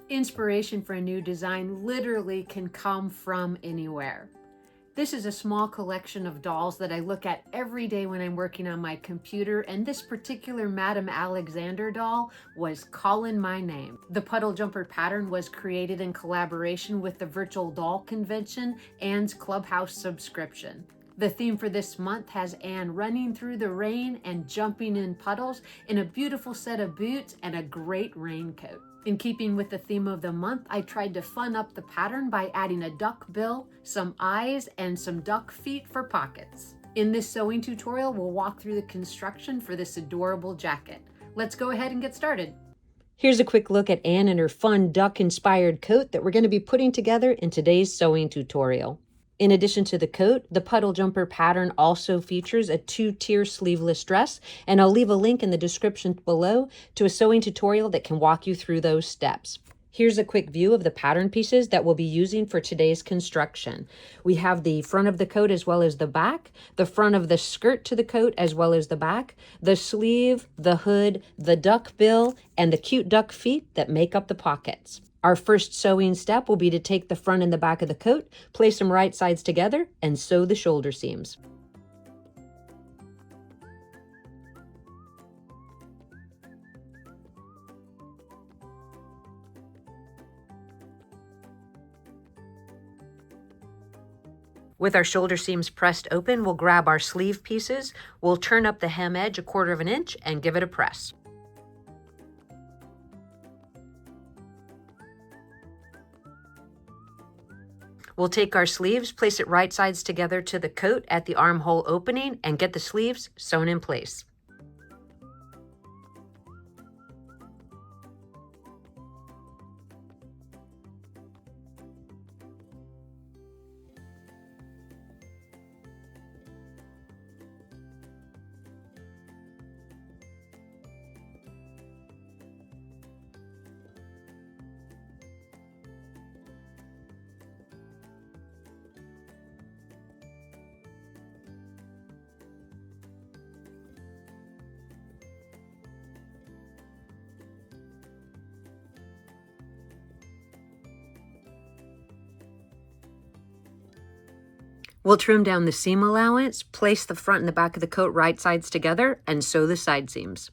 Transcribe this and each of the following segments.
Inspiration for a new design literally can come from anywhere. This is a small collection of dolls that I look at every day when I'm working on my computer, and this particular Madame Alexander doll was calling my name. The Puddle Jumper pattern was created in collaboration with the Virtual Doll Convention and Clubhouse subscription. The theme for this month has Anne running through the rain and jumping in puddles in a beautiful set of boots and a great raincoat. In keeping with the theme of the month, I tried to fun up the pattern by adding a duck bill, some eyes, and some duck feet for pockets. In this sewing tutorial, we'll walk through the construction for this adorable jacket. Let's go ahead and get started. Here's a quick look at Anne and her fun duck-inspired coat that we're going to be putting together in today's sewing tutorial. In addition to the coat, the Puddle Jumper pattern also features a 2-tier sleeveless dress, and I'll leave a link in the description below to a sewing tutorial that can walk you through those steps. Here's a quick view of the pattern pieces that we'll be using for today's construction. We have the front of the coat as well as the back, the front of the skirt to the coat as well as the back, the sleeve, the hood, the duck bill, and the cute duck feet that make up the pockets. Our first sewing step will be to take the front and the back of the coat, place them right sides together, and sew the shoulder seams. With our shoulder seams pressed open, we'll grab our sleeve pieces, we'll turn up the hem edge 1/4 inch and give it a press. We'll take our sleeves, place it right sides together to the coat at the armhole opening, and get the sleeves sewn in place. We'll trim down the seam allowance, place the front and the back of the coat right sides together, and sew the side seams.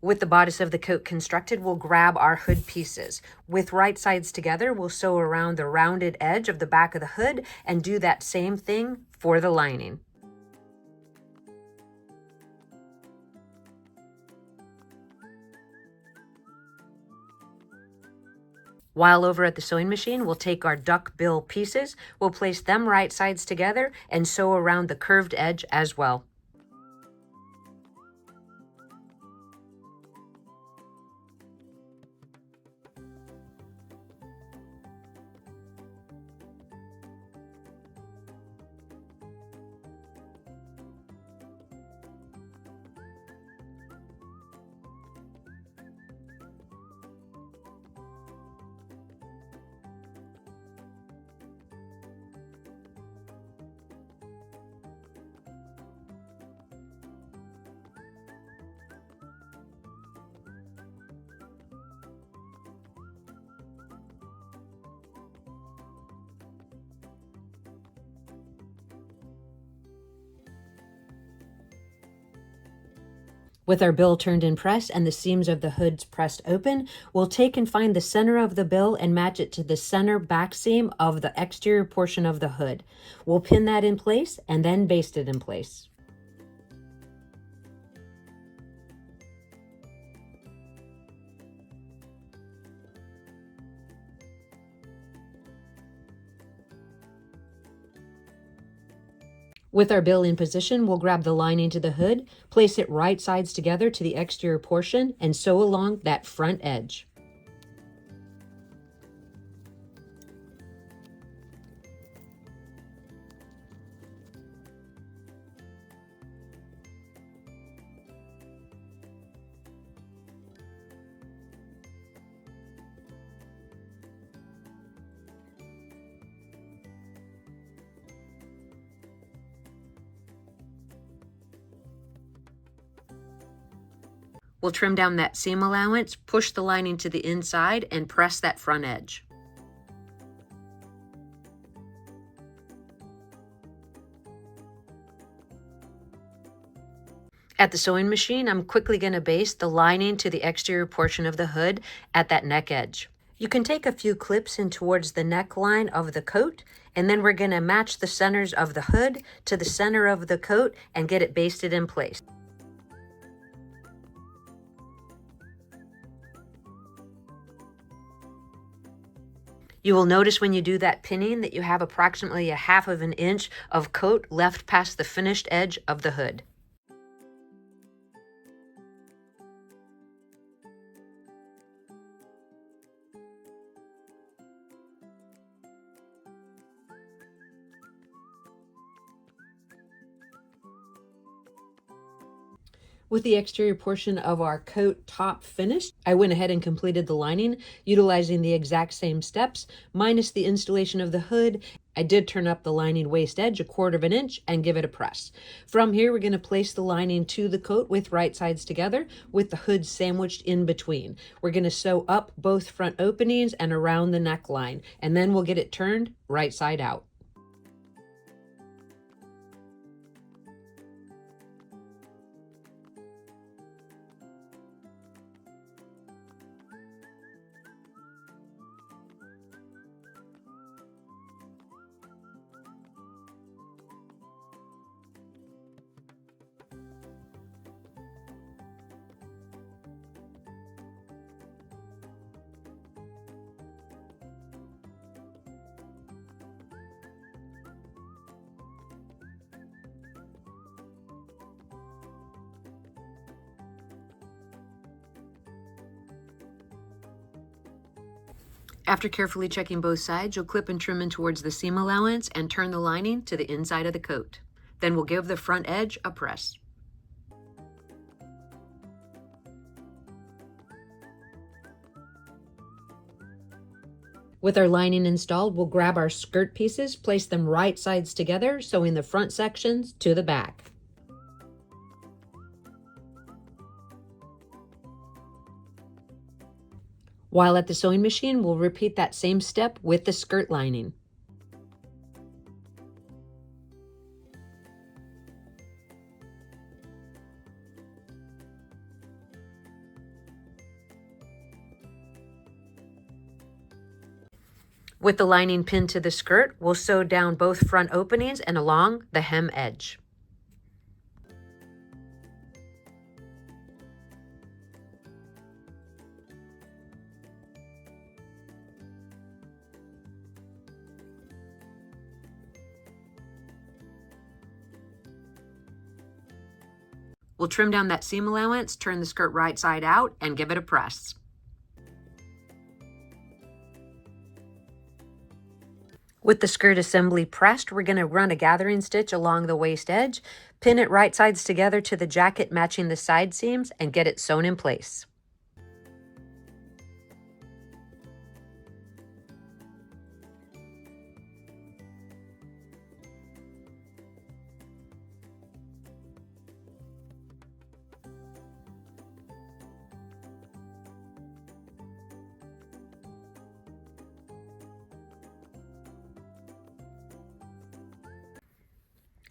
With the bodice of the coat constructed, we'll grab our hood pieces. With right sides together, we'll sew around the rounded edge of the back of the hood and do that same thing for the lining. While over at the sewing machine, we'll take our duck bill pieces, we'll place them right sides together and sew around the curved edge as well. With our bill turned in press and the seams of the hoods pressed open, we'll take and find the center of the bill and match it to the center back seam of the exterior portion of the hood. We'll pin that in place and then baste it in place. With our bill in position, we'll grab the lining to the hood, place it right sides together to the exterior portion, and sew along that front edge. We'll trim down that seam allowance, push the lining to the inside, and press that front edge. At the sewing machine, I'm quickly going to baste the lining to the exterior portion of the hood at that neck edge. You can take a few clips in towards the neckline of the coat, and then we're going to match the centers of the hood to the center of the coat and get it basted in place. You will notice when you do that pinning that you have approximately 1/2 inch of coat left past the finished edge of the hood. With the exterior portion of our coat top finished, I went ahead and completed the lining utilizing the exact same steps, minus the installation of the hood. I did turn up the lining waist edge 1/4 inch and give it a press. From here, we're going to place the lining to the coat with right sides together with the hood sandwiched in between. We're going to sew up both front openings and around the neckline, and then we'll get it turned right side out. After carefully checking both sides, you'll clip and trim in towards the seam allowance and turn the lining to the inside of the coat. Then we'll give the front edge a press. With our lining installed, we'll grab our skirt pieces, place them right sides together, sewing the front sections to the back. While at the sewing machine, we'll repeat that same step with the skirt lining. With the lining pinned to the skirt, we'll sew down both front openings and along the hem edge. We'll trim down that seam allowance, turn the skirt right side out, and give it a press. With the skirt assembly pressed, we're going to run a gathering stitch along the waist edge, pin it right sides together to the jacket matching the side seams, and get it sewn in place.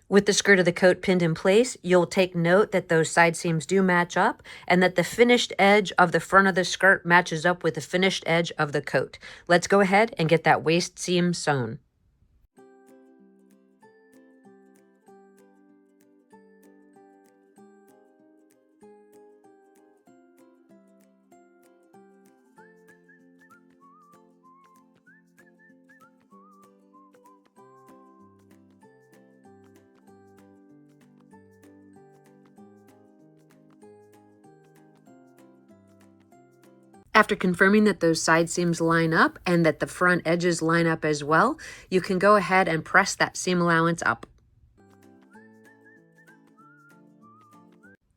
With the skirt of the coat pinned in place, you'll take note that those side seams do match up and that the finished edge of the front of the skirt matches up with the finished edge of the coat. Let's go ahead and get that waist seam sewn. After confirming that those side seams line up and that the front edges line up as well, you can go ahead and press that seam allowance up.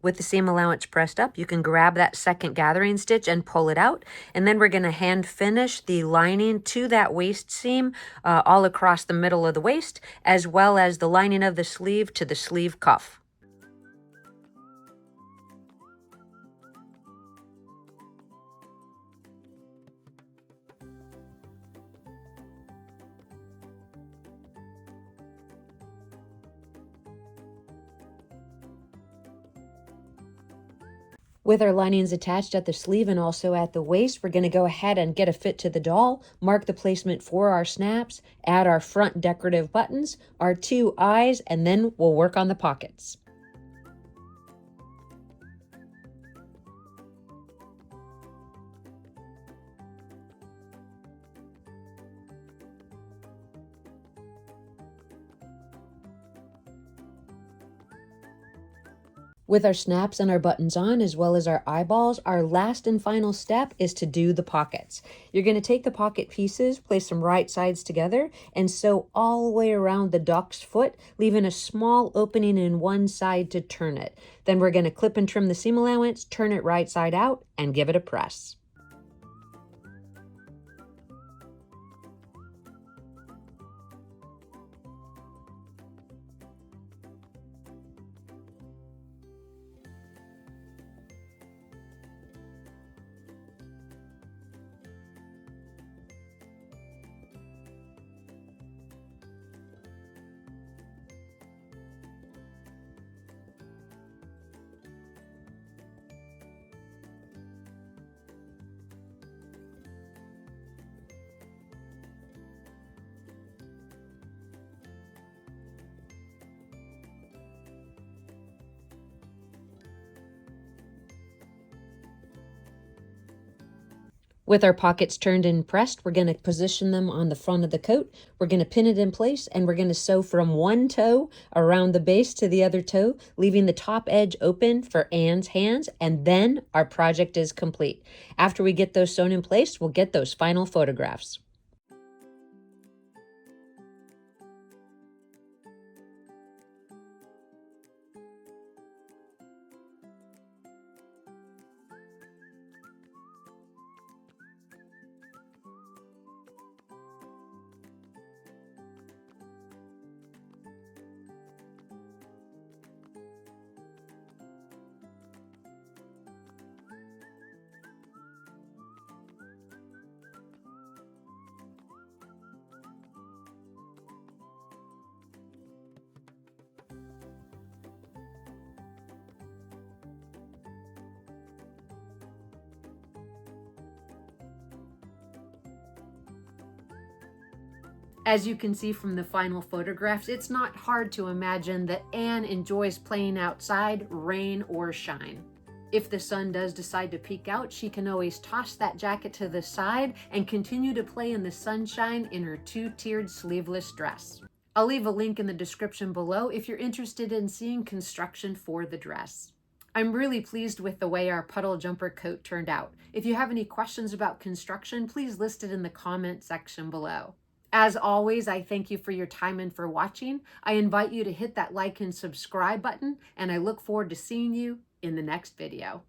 With the seam allowance pressed up, you can grab that second gathering stitch and pull it out. And then we're going to hand finish the lining to that waist seam all across the middle of the waist, as well as the lining of the sleeve to the sleeve cuff. With our linings attached at the sleeve and also at the waist, we're going to go ahead and get a fit to the doll, mark the placement for our snaps, add our front decorative buttons, our 2 eyes, and then we'll work on the pockets. With our snaps and our buttons on, as well as our eyeballs, our last and final step is to do the pockets. You're going to take the pocket pieces, place them right sides together, and sew all the way around the duck's foot, leaving a small opening in one side to turn it. Then we're going to clip and trim the seam allowance, turn it right side out, and give it a press. With our pockets turned and pressed, we're going to position them on the front of the coat. We're going to pin it in place, and we're going to sew from one toe around the base to the other toe, leaving the top edge open for Anne's hands, and then our project is complete. After we get those sewn in place, we'll get those final photographs. As you can see from the final photographs, it's not hard to imagine that Anne enjoys playing outside, rain or shine. If the sun does decide to peek out, she can always toss that jacket to the side and continue to play in the sunshine in her 2-tiered sleeveless dress. I'll leave a link in the description below if you're interested in seeing construction for the dress. I'm really pleased with the way our puddle jumper coat turned out. If you have any questions about construction, please list it in the comment section below. As always, I thank you for your time and for watching. I invite you to hit that like and subscribe button, and I look forward to seeing you in the next video.